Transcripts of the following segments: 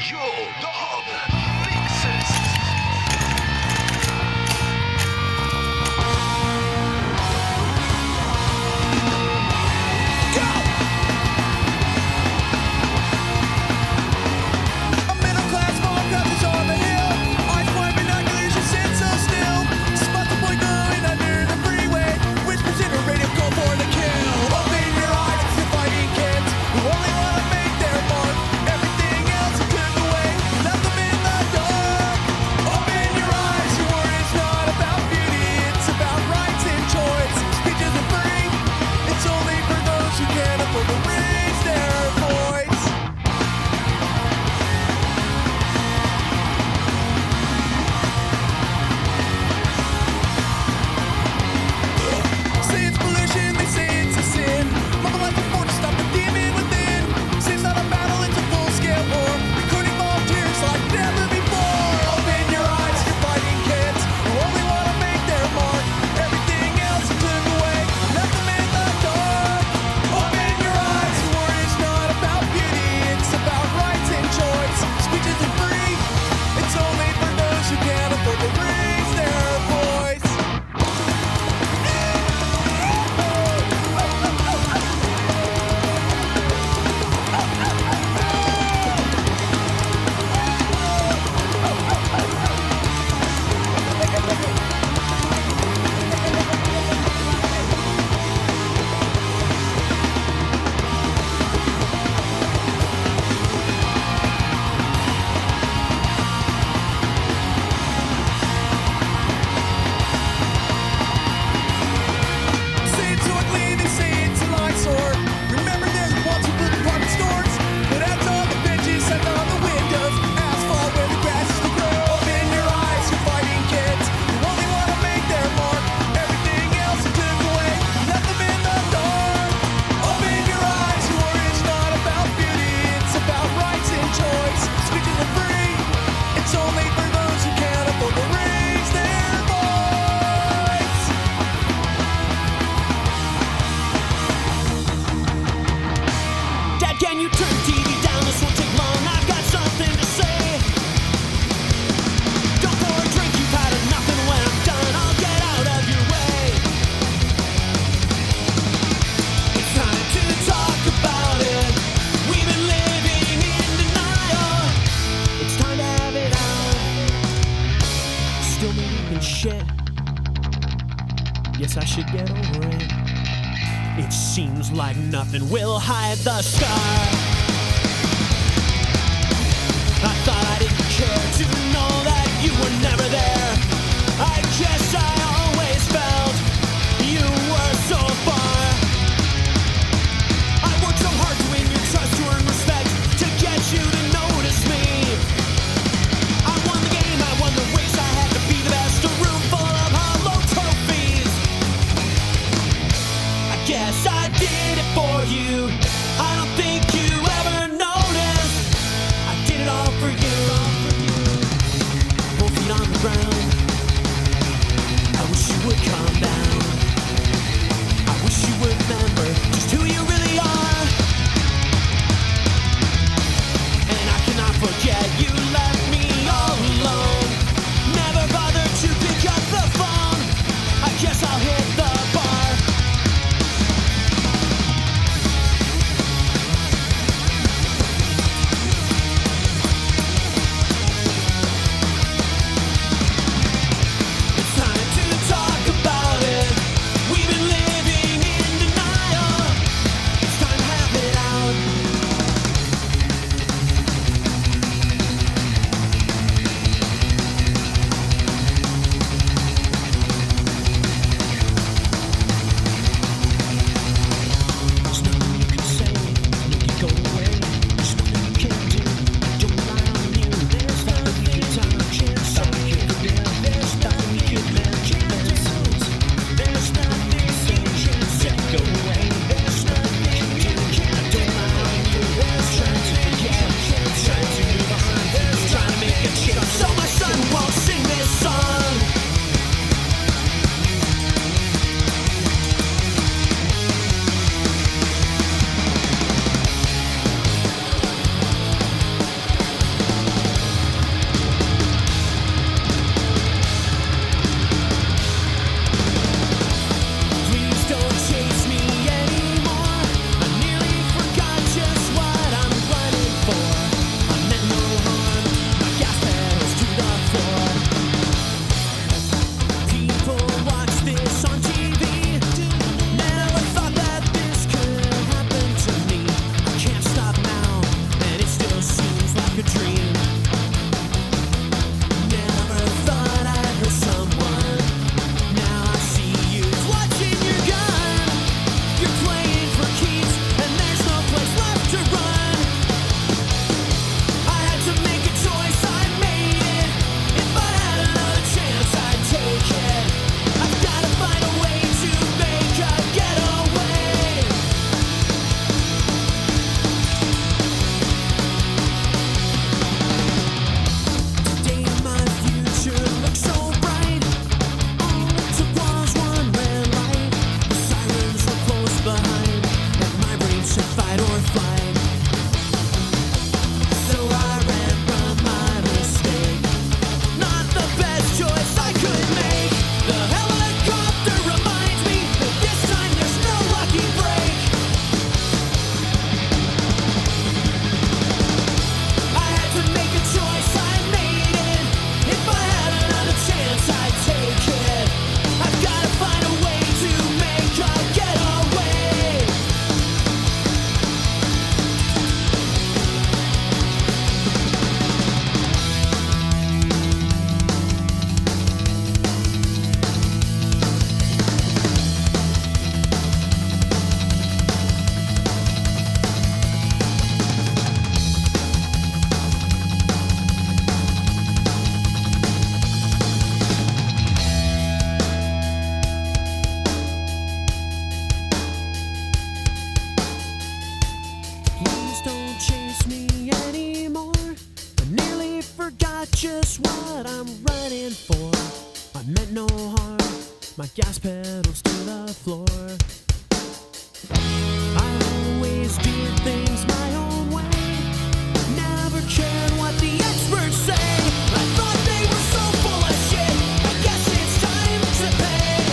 YoDubMixes. Shit. Yes, I should get over it. It seems like nothing will hide the scar. I thought I didn't care to know that you were never there. I guess I always felt you were so far. I worked so hard to win your trust, to earn respect, to get you to notice me. I won the game, I won the race, I had to be the best. A room full of hollow trophies. I guess I did it for you. I don't think you ever noticed. I did it all for you. Both feet on the ground. I wish you would calm down. I wish you would remember just who you really are. And I cannot forget you left me all alone. Never bothered to pick up the phone. I guess I'll hit the bar. It's time to talk about it. We've been living in denial. my gas pedals to the floor. I always did things my own way, never cared what the experts say. I thought they were so full of shit, I guess it's time to pay.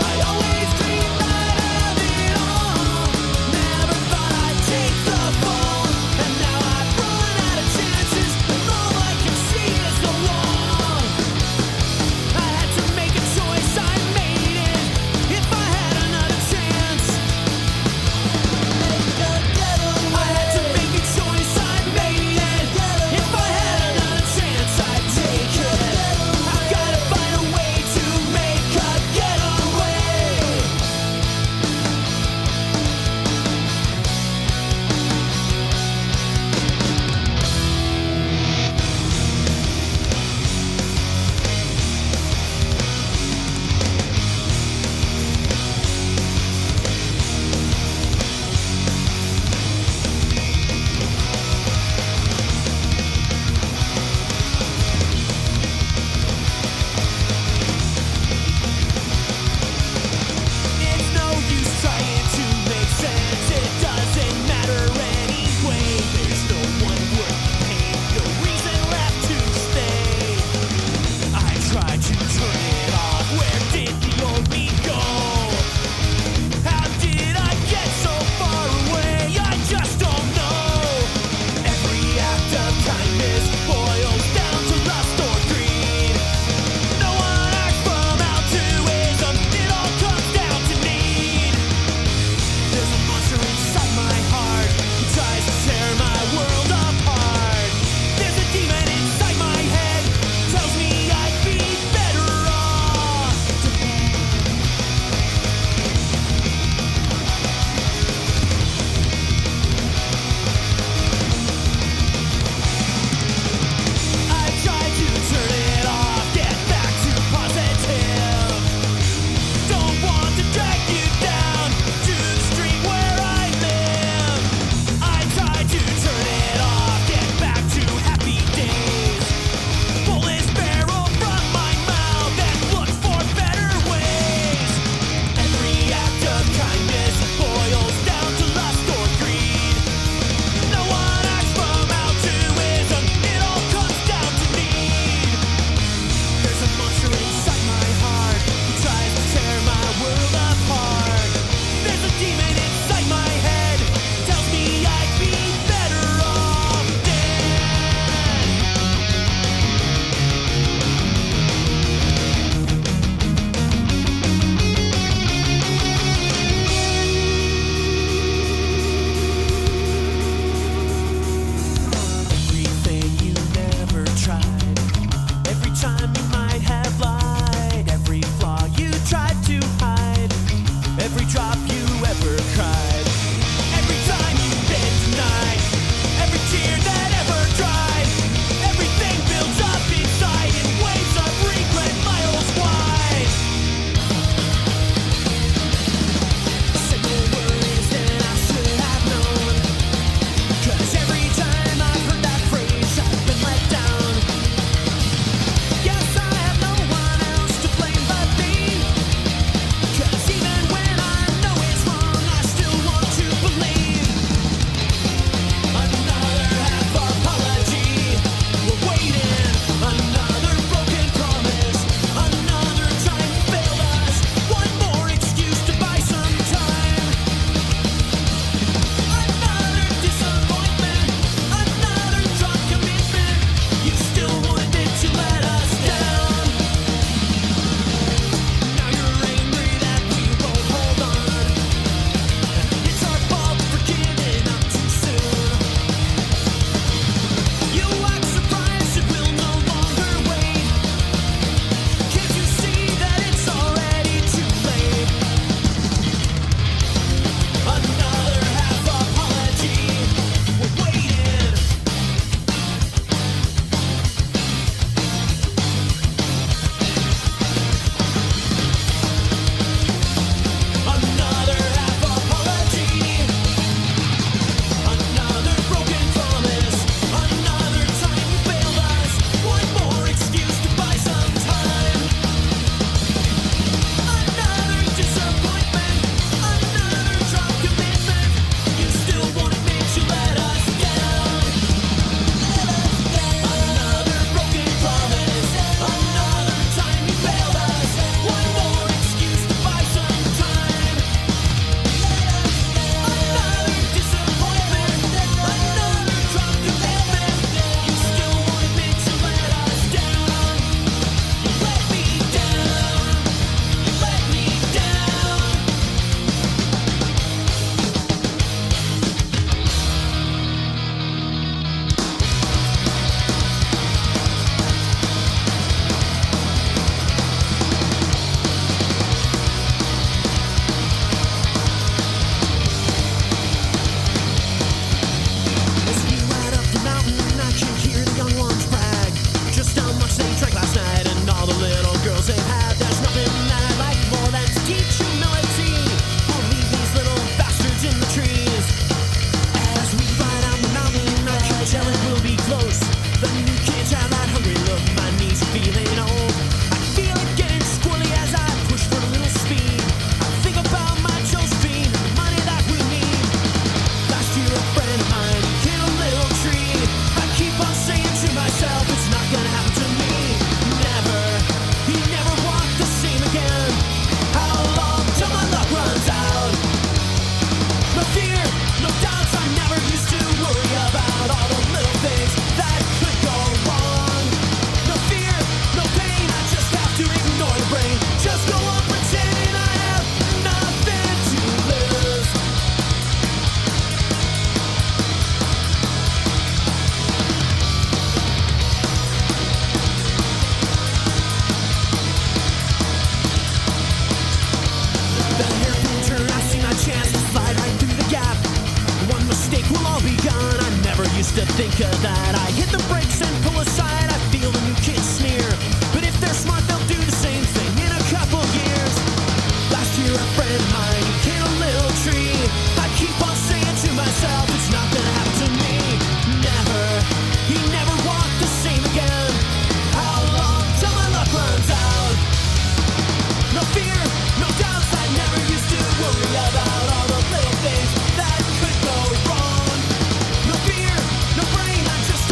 I always dreamed I'd have it all, never thought I'd take the fall. And now I've run out of chances, and all I can see is the wall. I had to make a choice, I made it. If I vodka that I hit the brakes and pull aside. I feel the new kids sneer, but if they're smart, they'll do the same thing in a couple years. Last year, a friend of mine hit a little tree. I keep on saying to myself, it's not gonna happen to me. Never, he never walked the same again. How long till my luck runs out? No fear, no doubts. I never used to worry about all the little things that could go wrong. No fear, no brain. I'm just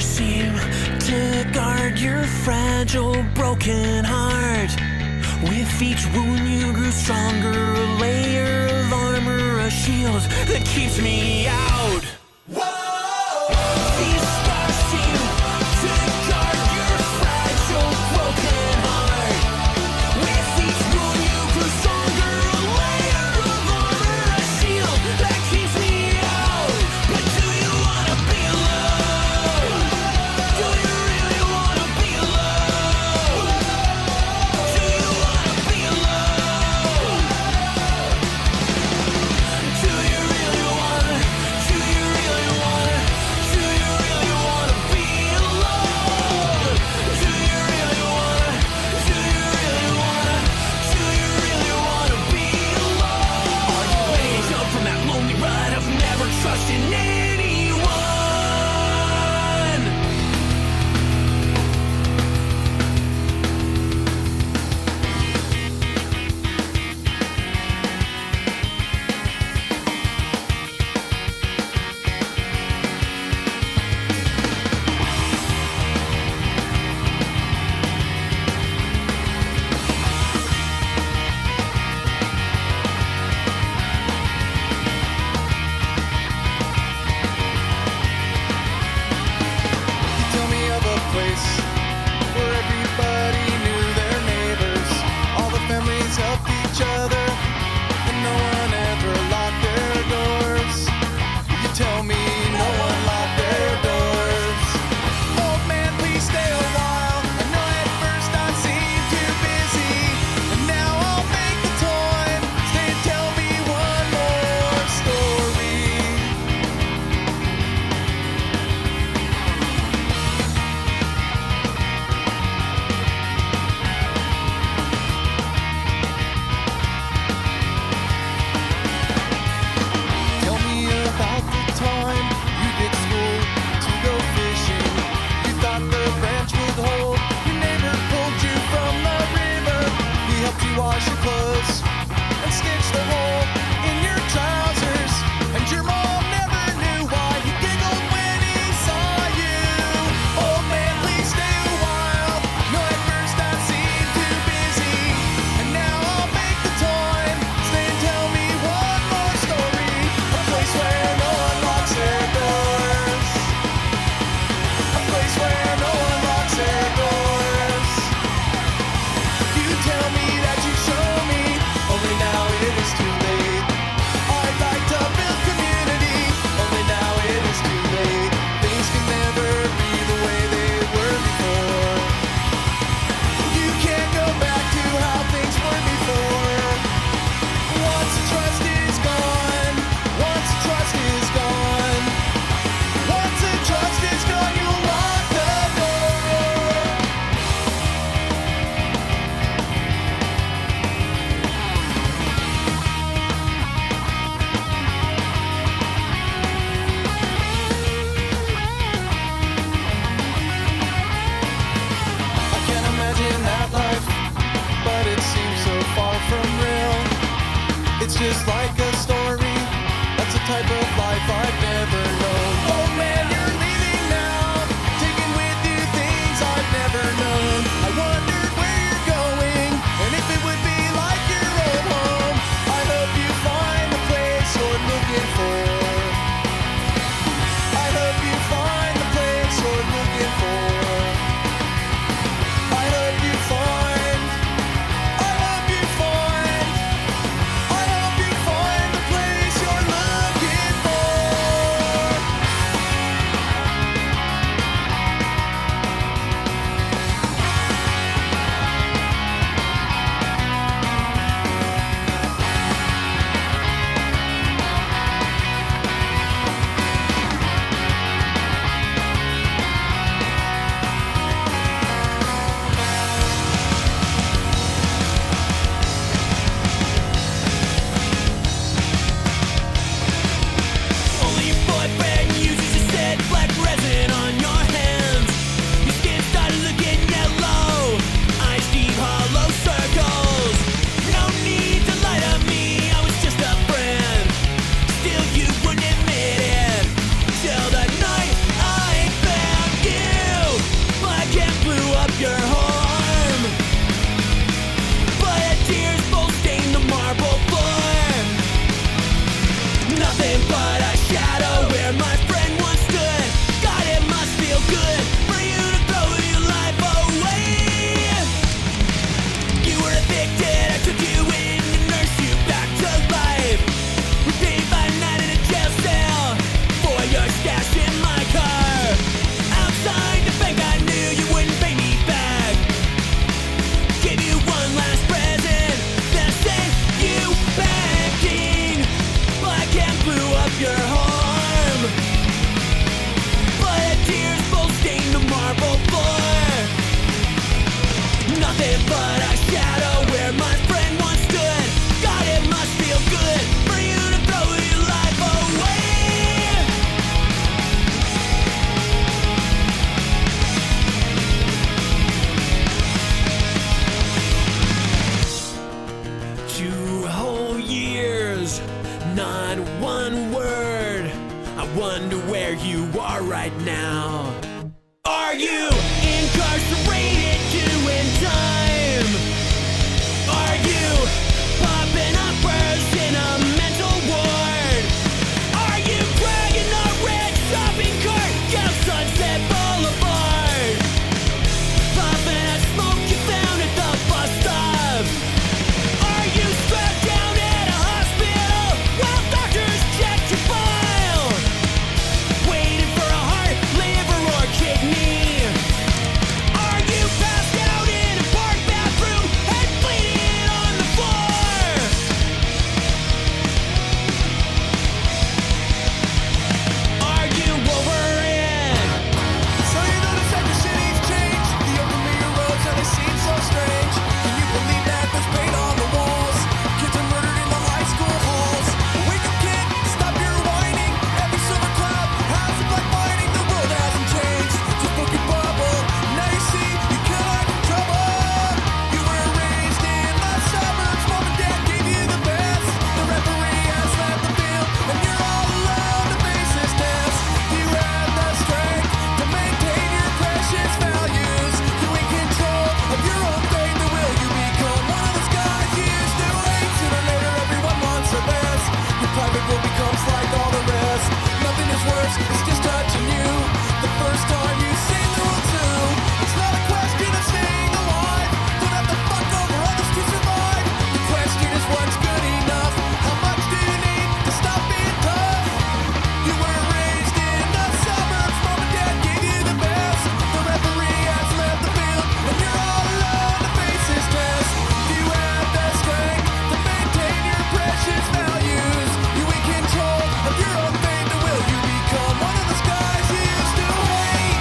stars seem to guard your fragile, broken heart. With each wound you grew stronger, a layer of armor, a shield that keeps me out. Whoa! These stars seem to guard your fragile, broken heart. With each wound you grew stronger, a layer of armor, a shield that keeps me out. But do you wanna be alone? Do you really wanna be alone? Do you wanna be alone? Do you really wanna? Do you really wanna? Do you really wanna be alone? Do you really wanna? Do you really wanna? Do you really wanna be alone? Are you waking up from that lonely ride of never trusting anyone? Tell me of a place where everybody knew their neighbors. All the families helped each other, and no one ever locked their doors. You tell me no one locked their doors. Old man, please stay a while. I know at first I seemed too busy, and now I'll make the time. Stay and tell me one more story. Tell me about the time you did school to go fishing. You thought the branch would hold. Your neighbor pulled you from the river. He helped you wash your clothes and stitched the hole in your trousers. And your mom never knew why. He giggled when he saw you. Old man, please stay a while. No, at first I seemed too busy, and now I'll make the time. Stay and tell me one more story. A place where no one locks their doors. A place where no one locks their doors. You tell me that you show me, only now it is too late. I'd like to build community, only now it is too late. Things can never be the way they were before. You can't go back to how things were before. Once the trust is gone, once the trust is gone, once the trust is gone, you lock the door. I can't imagine that life, but it seems so far from real. It's just like a story. That's a type of life I've never known. Oh man, you're leaving now, taking with you things I've never known. I wondered where you're going, and if it would be like your old home. I hope you find the place you're looking for. I hope you find the place you're looking for. I hope you find, I hope you find, I hope you find the place you're looking for. your harm. But tears both stain the marble floor. Nothing but a shadow where my friend once stood. God, it must feel good for you to throw your life away. 2 whole years, not one word. I wonder where you are right now. Are you incarcerated doing time? Are you popping uppers in a mental ward? Are you dragging a red shopping cart down Sunset Boulevard? Puffing a smoke you found at the bus stop? Are you strapped down at a hospital while doctors check your file? Waiting for a heart, liver, or kidney? Are you passed out in a park bathroom and bleeding on the floor? Are you over it? So you notice that the city's changed. The open mirror roads and they seem so strange. Can you believe that there's paint on the walls? Kids are murdered in the high school halls. Wake up, kid, stop your whining. Every silver cloud has a black lining. The world hasn't changed. Just book your bubble. Now you see you can't hide from trouble. You were raised in the suburbs. Mom and dad gave you the best. The referee has left the field, and you're all alone to face this test. You have the strength to maintain your precious values. You in control of your own fate. The will you become one of those guys you used to hate. Sooner or later, everyone wants the best. Your private will becomes like all the rest. Nothing is worse, it's just touching you. The first time you sing the rule too. It's not a question of staying alive. Don't have to fuck over others to survive. The question is what's good enough. How much do you need to stop being tough? You were raised in the suburbs. Mom and dad gave you the best. The referee has left the field, and you're all alone to face this test. Do you have the strength to maintain your precious values? You in control of your own fate. The will you become one of those guys you used to hate.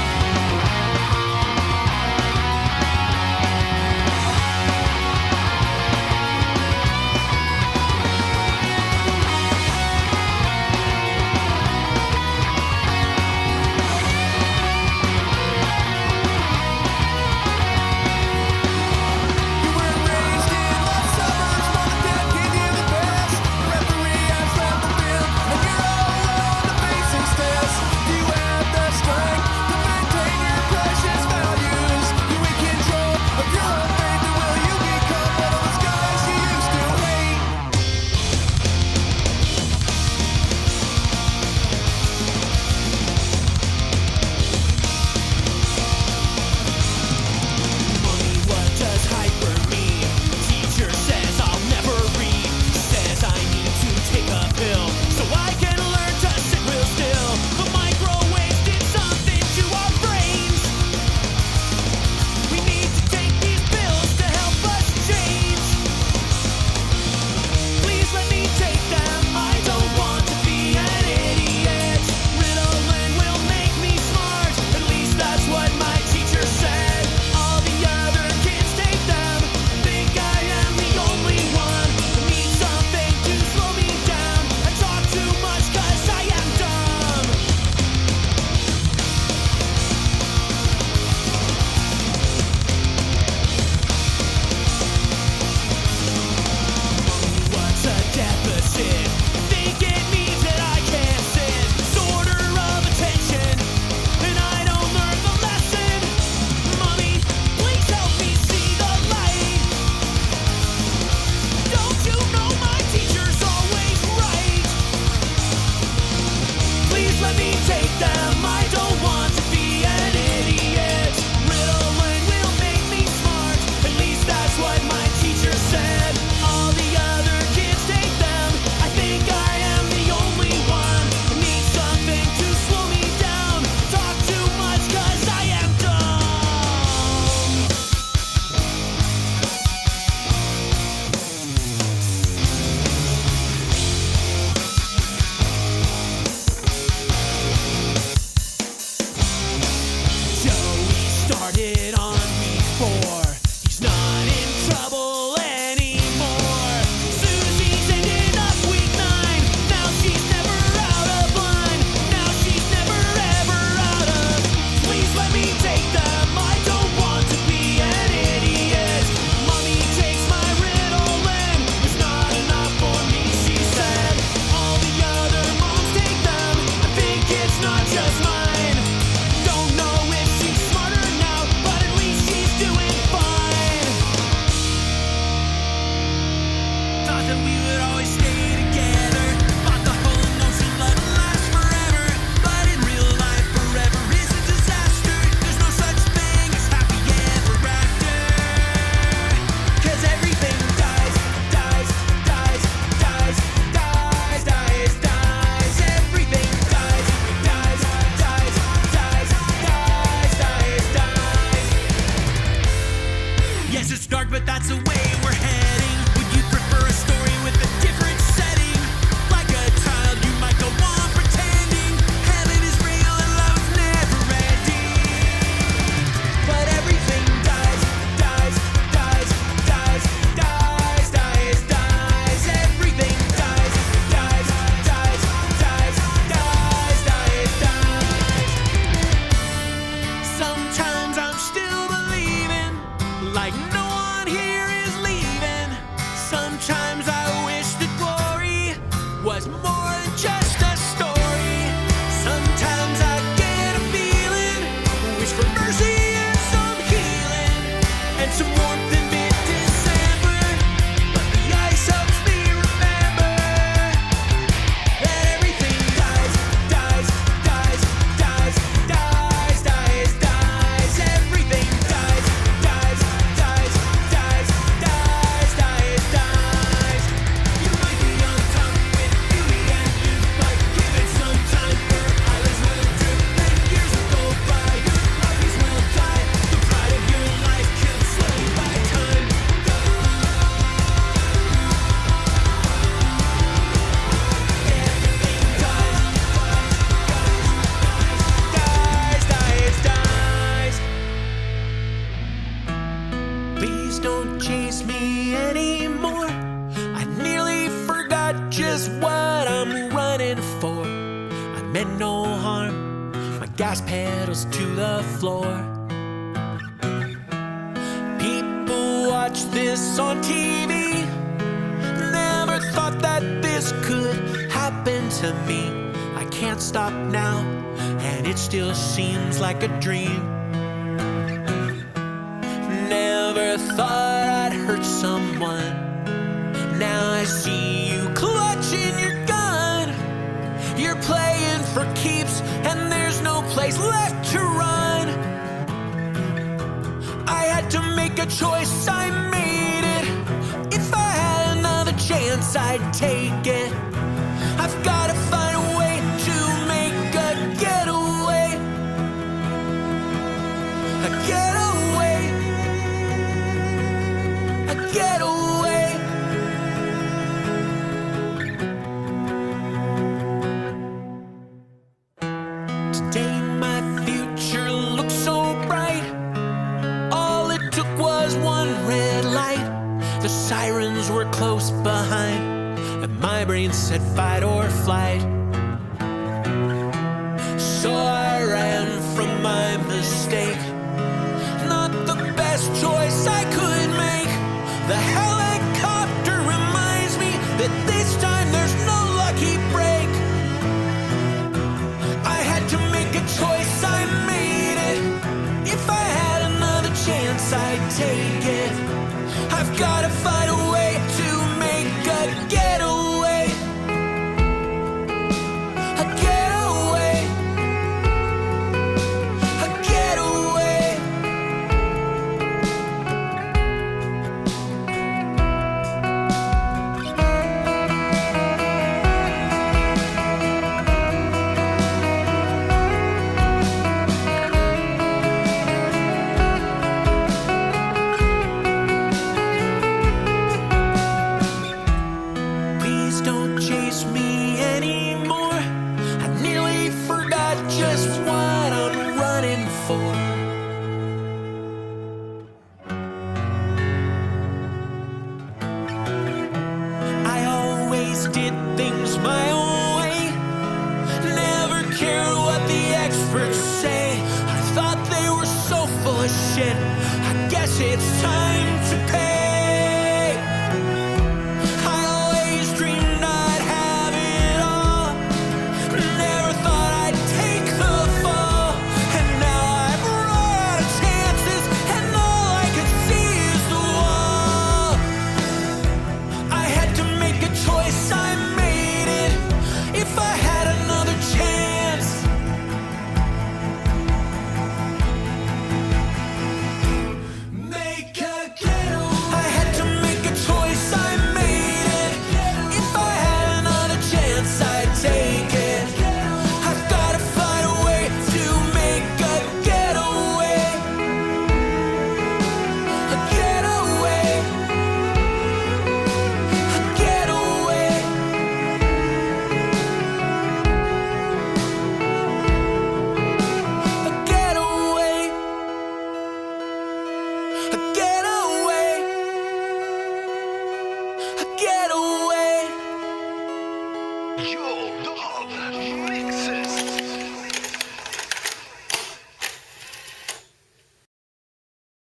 You were raised in the suburbs. Mom and dad gave you the best. Referee has left the field, and you're all alone to face this test. Do you have the strength to maintain your precious values? You in control of your own fate. The will you become one of those guys you used to hate. Mommy, what does hyper mean? Teacher says I'll never read. Says I need to take a pill so I can learn to sit real still. The microwaves did something to our brains. We need to take these pills to help us change. Please let me take them. I don't want to be an idiot. Ritalin will make me smart. At least that's what my teacher said. All the other kids take them. Think I am the only one. Need something to slow me down. I talk too much 'cause I am dumb. What's a deficit? Think it means that I can't sit. Disorder of attention, and I don't learn the lesson. Mommy, please help me see the light. Don't you know my teacher's always right? Please let me take them. I don't want to be an idiot. Ritalin will make me smart. At least that's what my teacher said. All the other kids take them. I think I am the only one. Need something to slow me down. Talk too much 'cause I am dumb. before. I meant no harm, my gas pedals to the floor. People watch this on TV, never thought that this could happen to me. I can't stop now, and it still seems like a dream. Never thought I'd hurt someone. Now I see you clutching your gun. You're playing for keeps, and there's no place left to run. I had to make a choice, I made it. If I had another chance, I'd take it. I've gotta find a way to make a getaway. A getaway. A getaway. Today my future looks so bright. All it took was one red light. The sirens were close behind, and my brain said fight or flight. So I ran from my mistake. Not the best choice I could make. The helicopter reminds me that this time there's no lucky break. I had to make a choice, I made it. If I had another chance, I'd take it. I've gotta find a way to make a getaway. A getaway. A getaway. Please don't chase me anymore. I nearly forgot just what I'm running for. I always did things my own way. Never cared what the experts say. I thought they were so full of shit. I guess it's time